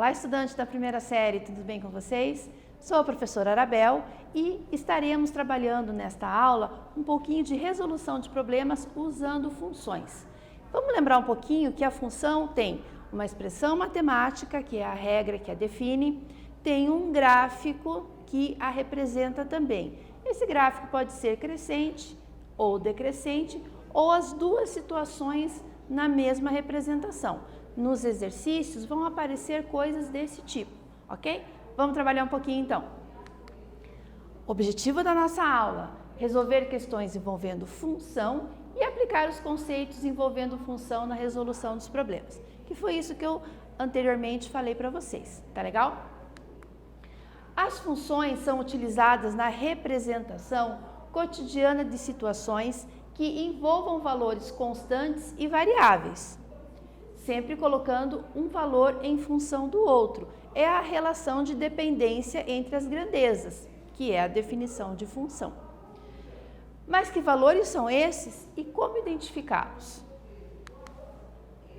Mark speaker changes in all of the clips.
Speaker 1: Olá, estudantes da primeira série, tudo bem com vocês? Sou a professora Arabel e estaremos trabalhando nesta aula um pouquinho de resolução de problemas usando funções. Vamos lembrar um pouquinho que a função tem uma expressão matemática, que é a regra que a define, tem um gráfico que a representa também. Esse gráfico pode ser crescente ou decrescente, ou as duas situações na mesma representação. Nos exercícios vão aparecer coisas desse tipo, ok? Vamos trabalhar um pouquinho então. O objetivo da nossa aula: resolver questões envolvendo função e aplicar os conceitos envolvendo função na resolução dos problemas. Que foi isso que eu anteriormente falei para vocês, tá legal? As funções são utilizadas na representação cotidiana de situações que envolvam valores constantes e variáveis, sempre colocando um valor em função do outro. É a relação de dependência entre as grandezas, que é a definição de função. Mas que valores são esses e como identificá-los?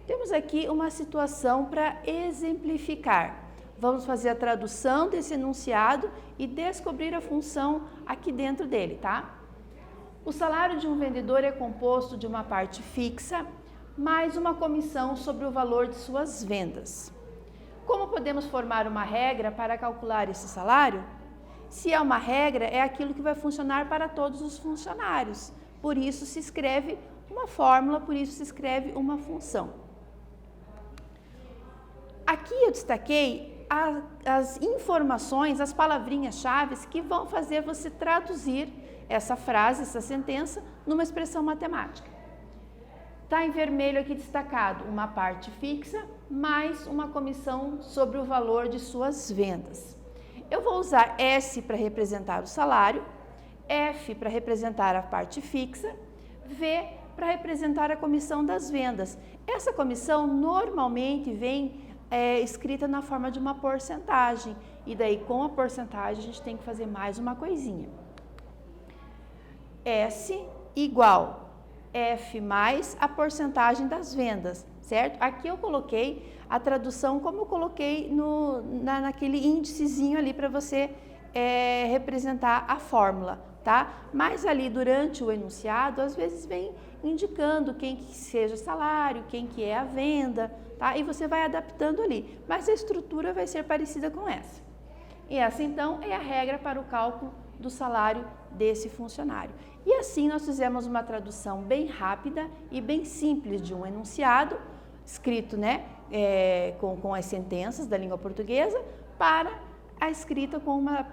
Speaker 1: Temos aqui uma situação para exemplificar. Vamos fazer a tradução desse enunciado e descobrir a função aqui dentro dele, tá? O salário de um vendedor é composto de uma parte fixa mais uma comissão sobre o valor de suas vendas. Como podemos formar uma regra para calcular esse salário? Se é uma regra, é aquilo que vai funcionar para todos os funcionários. Por isso se escreve uma fórmula, por isso se escreve uma função. Aqui eu destaquei as informações, as palavrinhas-chave que vão fazer você traduzir essa frase, essa sentença, numa expressão matemática. Está em vermelho aqui destacado uma parte fixa mais uma comissão sobre o valor de suas vendas. Eu vou usar S para representar o salário, F para representar a parte fixa, V para representar a comissão das vendas. Essa comissão normalmente vem escrita na forma de uma porcentagem, e daí com a porcentagem a gente tem que fazer mais uma coisinha. S igual F mais a porcentagem das vendas, certo? Aqui eu coloquei a tradução como eu coloquei naquele índicezinho ali para você representar a fórmula, tá? Mas ali durante o enunciado, às vezes vem indicando quem que seja salário, quem que é a venda, tá? E você vai adaptando ali, mas a estrutura vai ser parecida com essa. E essa então é a regra para o cálculo do salário desse funcionário. E assim nós fizemos uma tradução bem rápida e bem simples de um enunciado, escrito com as sentenças da língua portuguesa, para a escrita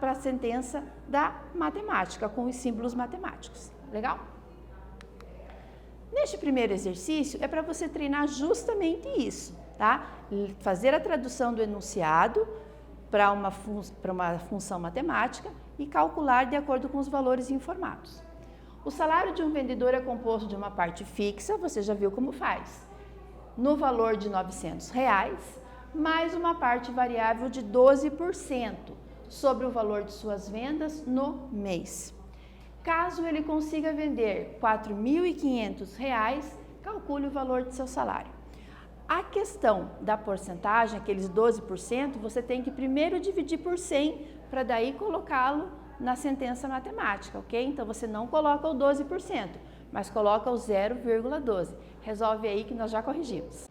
Speaker 1: para a sentença da matemática, com os símbolos matemáticos. Legal? Neste primeiro exercício é para você treinar justamente isso, tá? Fazer a tradução do enunciado para uma função matemática e calcular de acordo com os valores informados. O salário de um vendedor é composto de uma parte fixa, você já viu como faz, no valor de R$900, mais uma parte variável de 12% sobre o valor de suas vendas no mês. Caso ele consiga vender R$4.500, calcule o valor de seu salário. A questão da porcentagem, aqueles 12%, você tem que primeiro dividir por 100 para daí colocá-lo na sentença matemática, ok? Então você não coloca o 12%, mas coloca o 0,12. Resolve aí que nós já corrigimos.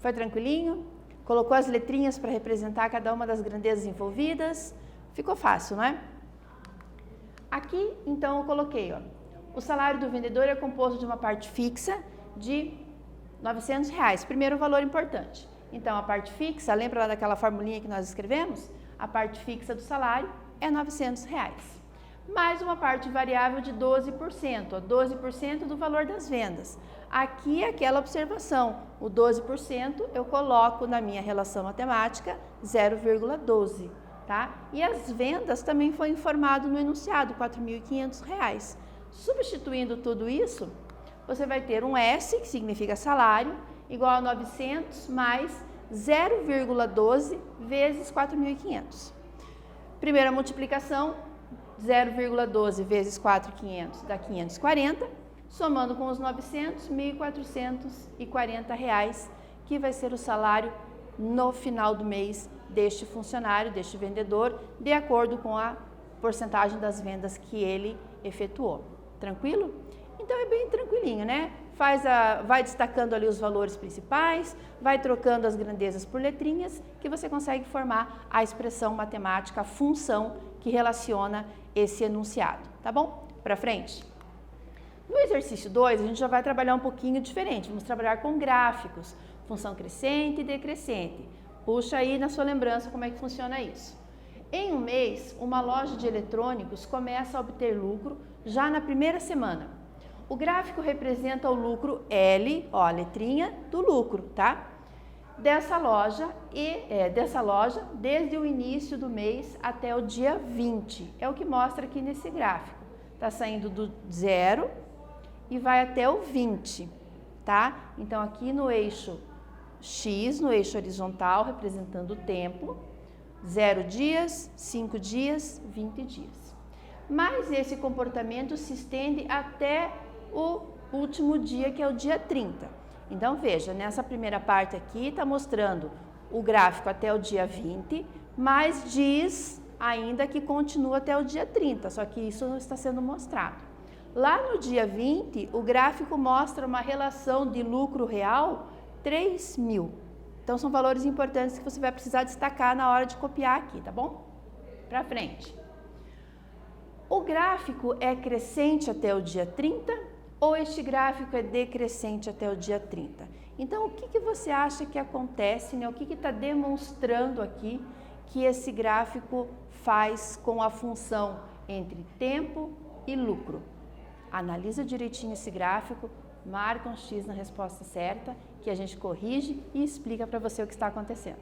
Speaker 1: Foi tranquilinho? Colocou as letrinhas para representar cada uma das grandezas envolvidas? Ficou fácil, não é? Aqui, então, eu coloquei, ó, o salário do vendedor é composto de uma parte fixa de R$900. Primeiro valor importante. Então, a parte fixa, lembra lá daquela formulinha que nós escrevemos? A parte fixa do salário é R$900. Mais uma parte variável de 12%, 12% do valor das vendas. Aqui é aquela observação, o 12% eu coloco na minha relação matemática 0,12, tá? E as vendas também foi informado no enunciado, R$4.500. Substituindo tudo isso, você vai ter um S, que significa salário, igual a 900 mais 0,12 vezes 4.500. Primeira multiplicação, 0,12 vezes 4.500 dá 540, somando com os 900, R$1.440, que vai ser o salário no final do mês deste funcionário, deste vendedor, de acordo com a porcentagem das vendas que ele efetuou. Tranquilo? Então é bem tranquilinho, né? Vai destacando ali os valores principais, vai trocando as grandezas por letrinhas, que você consegue formar a expressão matemática, a função que relaciona esse enunciado, tá bom? Para frente. No exercício 2, a gente já vai trabalhar um pouquinho diferente. Vamos trabalhar com gráficos, função crescente e decrescente. Puxa aí na sua lembrança como é que funciona isso. Em um mês, uma loja de eletrônicos começa a obter lucro já na primeira semana. O gráfico representa o lucro L, ó, a letrinha do lucro, tá? Dessa loja desde o início do mês até o dia 20. É o que mostra aqui nesse gráfico. Tá saindo do 0 e vai até o 20, tá? Então aqui no eixo X, no eixo horizontal, representando o tempo, 0 dias, 5 dias, 20 dias. Mas esse comportamento se estende até o último dia, que é o dia 30. Então, veja, nessa primeira parte aqui está mostrando o gráfico até o dia 20, mas diz ainda que continua até o dia 30, só que isso não está sendo mostrado. Lá no dia 20, o gráfico mostra uma relação de lucro real 3.000. Então, são valores importantes que você vai precisar destacar na hora de copiar aqui, tá bom? Para frente. O gráfico é crescente até o dia 30 ou este gráfico é decrescente até o dia 30? Então, o que você acha que acontece, né? O que está demonstrando aqui que esse gráfico faz com a função entre tempo e lucro? Analisa direitinho esse gráfico, marca um X na resposta certa, que a gente corrige e explica para você o que está acontecendo.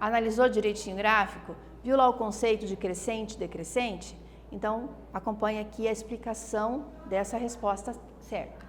Speaker 1: Analisou direitinho o gráfico? Viu lá o conceito de crescente e decrescente? Então, acompanhe aqui a explicação dessa resposta certa.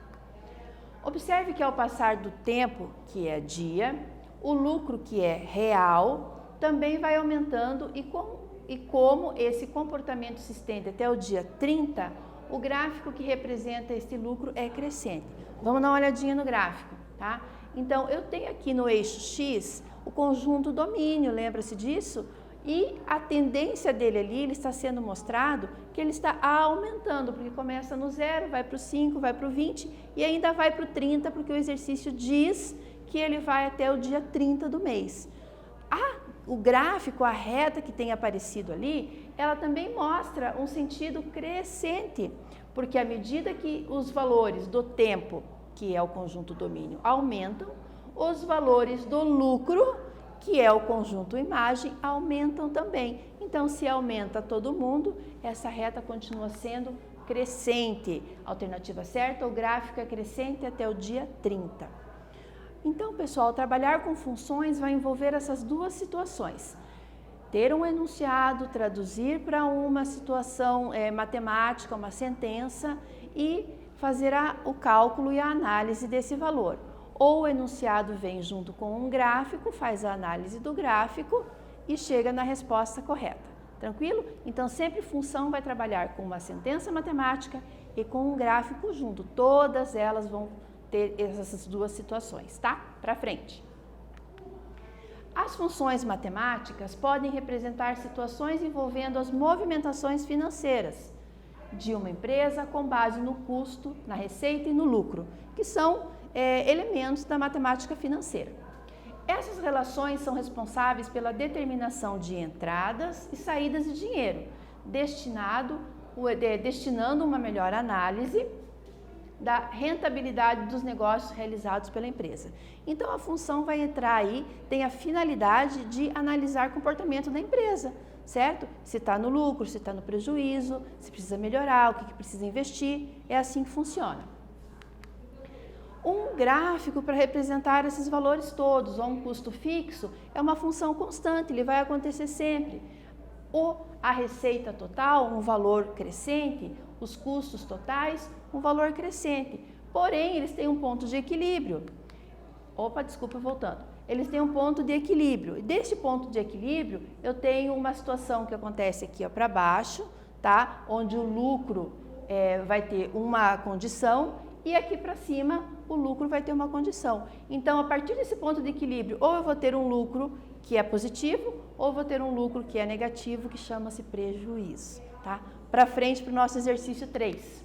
Speaker 1: Observe que ao passar do tempo, que é dia, o lucro, que é real, também vai aumentando e como esse comportamento se estende até o dia 30, o gráfico que representa esse lucro é crescente. Vamos dar uma olhadinha no gráfico, tá? Então, eu tenho aqui no eixo X o conjunto domínio, lembra-se disso? E a tendência dele ali, ele está sendo mostrado que ele está aumentando, porque começa no 0, vai para o 5, vai para o 20 e ainda vai para o 30, porque o exercício diz que ele vai até o dia 30 do mês. O gráfico, a reta que tem aparecido ali, ela também mostra um sentido crescente, porque à medida que os valores do tempo, que é o conjunto domínio, aumentam, os valores do lucro, que é o conjunto imagem, aumentam também. Então, se aumenta todo mundo, essa reta continua sendo crescente. Alternativa certa, o gráfico é crescente até o dia 30. Então, pessoal, trabalhar com funções vai envolver essas duas situações. Ter um enunciado, traduzir para uma situação matemática, uma sentença e fazer o cálculo e a análise desse valor. Ou o enunciado vem junto com um gráfico, faz a análise do gráfico e chega na resposta correta. Tranquilo? Então, sempre função vai trabalhar com uma sentença matemática e com um gráfico junto. Todas elas vão ter essas duas situações, tá? Para frente. As funções matemáticas podem representar situações envolvendo as movimentações financeiras de uma empresa com base no custo, na receita e no lucro, que são elementos da matemática financeira. Essas relações são responsáveis pela determinação de entradas e saídas de dinheiro, destinando uma melhor análise da rentabilidade dos negócios realizados pela empresa. Então, a função vai entrar aí, tem a finalidade de analisar o comportamento da empresa, certo? Se está no lucro, se está no prejuízo, se precisa melhorar, o que precisa investir, é assim que funciona. Um gráfico para representar esses valores todos, ou um custo fixo, é uma função constante, ele vai acontecer sempre. Ou a receita total, um valor crescente, os custos totais, um valor crescente. Porém, eles têm um ponto de equilíbrio. Eles têm um ponto de equilíbrio. E deste ponto de equilíbrio, eu tenho uma situação que acontece aqui para baixo, tá? Onde o lucro vai ter uma condição e aqui para cima o lucro vai ter uma condição. Então, a partir desse ponto de equilíbrio, ou eu vou ter um lucro que é positivo, ou eu vou ter um lucro que é negativo, que chama-se prejuízo, tá? Para frente, para o nosso exercício 3.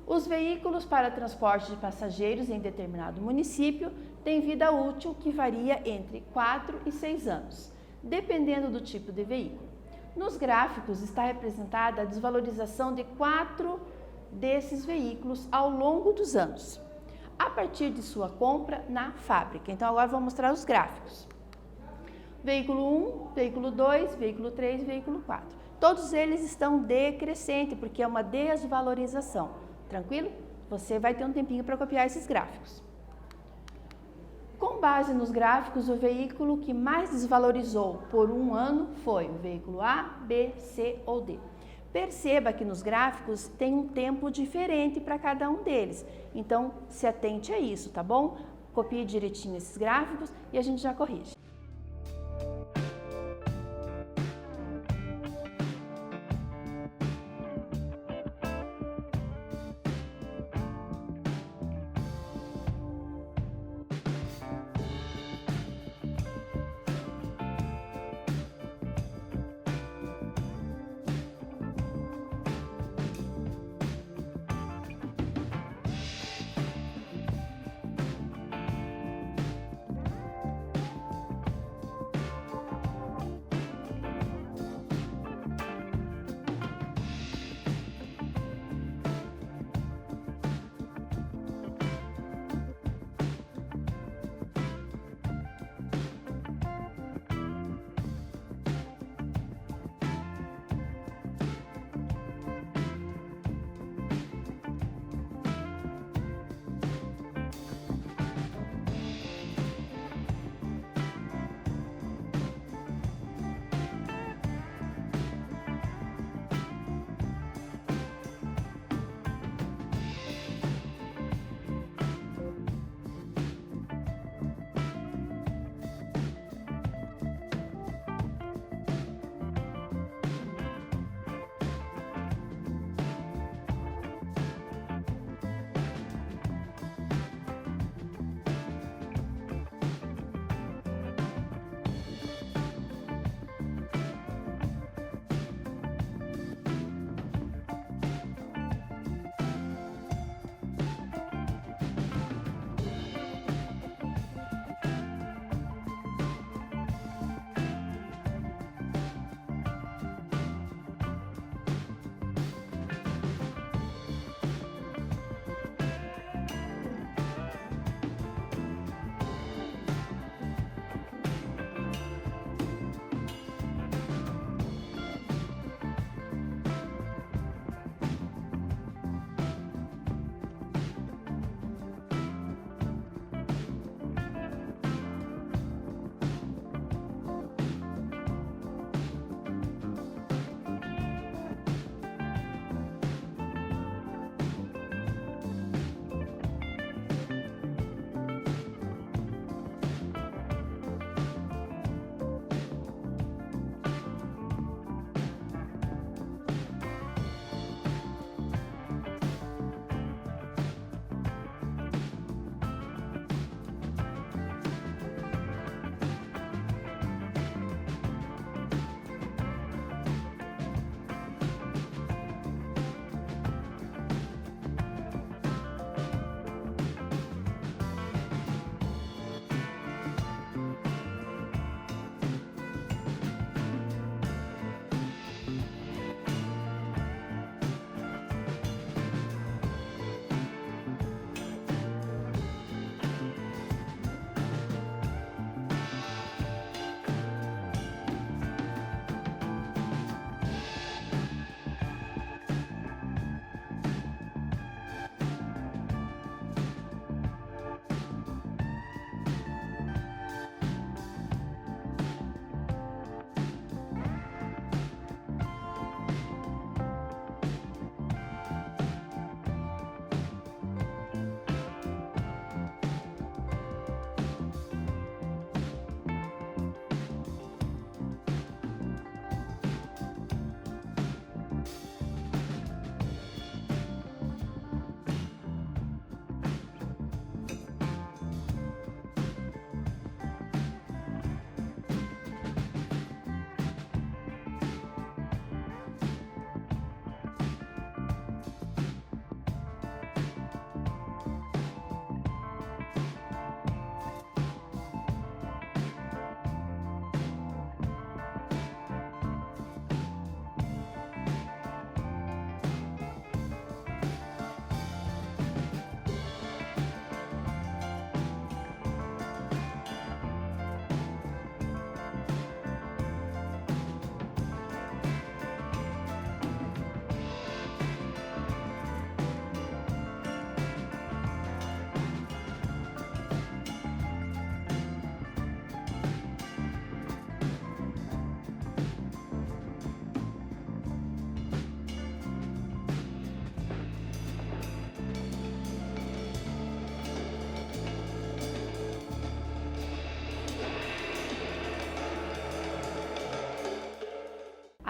Speaker 1: Os veículos para transporte de passageiros em determinado município têm vida útil que varia entre 4 e 6 anos, dependendo do tipo de veículo. Nos gráficos está representada a desvalorização de 4 desses veículos ao longo dos anos, a partir de sua compra na fábrica. Então, agora vou mostrar os gráficos. Veículo 1, veículo 2, veículo 3 e veículo 4. Todos eles estão decrescente, porque é uma desvalorização. Tranquilo? Você vai ter um tempinho para copiar esses gráficos. Com base nos gráficos, o veículo que mais desvalorizou por um ano foi o veículo A, B, C ou D. Perceba que nos gráficos tem um tempo diferente para cada um deles. Então, se atente a isso, tá bom? Copie direitinho esses gráficos e a gente já corrige.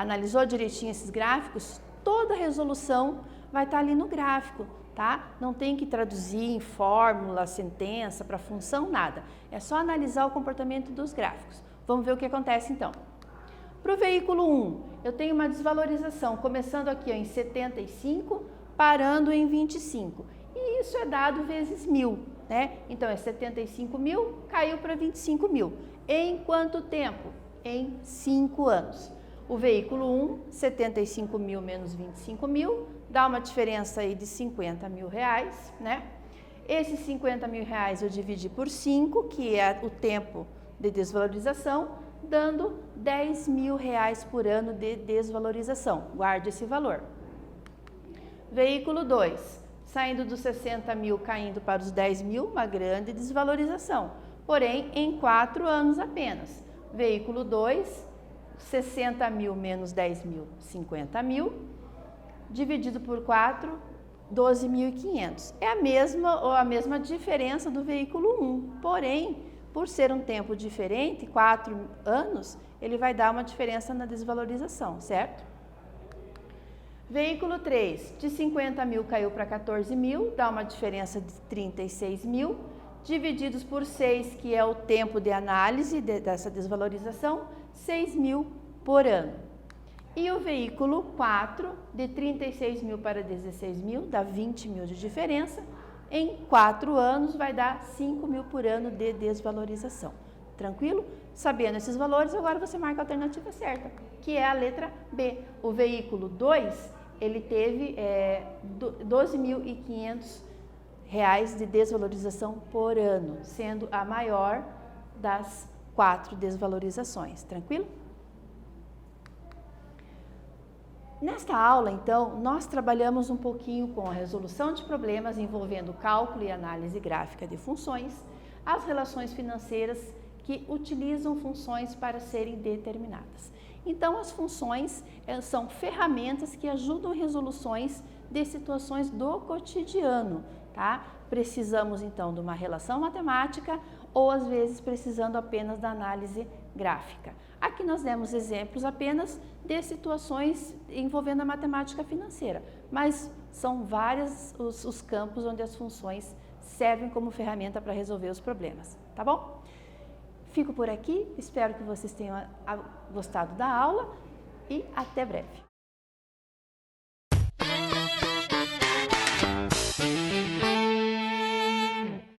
Speaker 1: Analisou direitinho esses gráficos? Toda a resolução vai estar ali no gráfico, tá? Não tem que traduzir em fórmula, sentença, para função, nada. É só analisar o comportamento dos gráficos. Vamos ver o que acontece então. Para o veículo 1, eu tenho uma desvalorização, começando aqui ó, em 75, parando em 25. E isso é dado vezes 1.000, né? Então, é 75 mil, caiu para 25 mil. Em quanto tempo? Em 5 anos. O veículo 1, 75 mil menos 25 mil, dá uma diferença aí de 50 mil reais, né? Esses 50 mil reais eu dividi por 5, que é o tempo de desvalorização, dando 10 mil reais por ano de desvalorização. Guarde esse valor. Veículo 2, saindo dos 60 mil, caindo para os 10 mil, uma grande desvalorização. Porém, em 4 anos apenas. Veículo 2, 60 mil menos 10 mil, 50 mil, dividido por 4, 12.500. É a mesma diferença do veículo 1, porém, por ser um tempo diferente, 4 anos, ele vai dar uma diferença na desvalorização, certo? Veículo 3, de 50 mil caiu para 14 mil, dá uma diferença de 36 mil, divididos por 6, que é o tempo de análise dessa desvalorização, 6 mil por ano. E o veículo 4, de 36 mil para 16 mil, dá 20 mil de diferença, em 4 anos vai dar 5 mil por ano de desvalorização. Tranquilo? Sabendo esses valores, agora você marca a alternativa certa, que é a letra B. O veículo 2, ele teve 12.500 reais de desvalorização por ano, sendo a maior das 4 desvalorizações. Tranquilo? Nesta aula, então, nós trabalhamos um pouquinho com a resolução de problemas envolvendo cálculo e análise gráfica de funções, as relações financeiras que utilizam funções para serem determinadas. Então, as funções são ferramentas que ajudam em resoluções de situações do cotidiano, tá? Precisamos, então, de uma relação matemática ou, às vezes, precisando apenas da análise gráfica. Aqui nós demos exemplos apenas de situações envolvendo a matemática financeira, mas são vários os campos onde as funções servem como ferramenta para resolver os problemas, tá bom? Fico por aqui, espero que vocês tenham gostado da aula e até breve.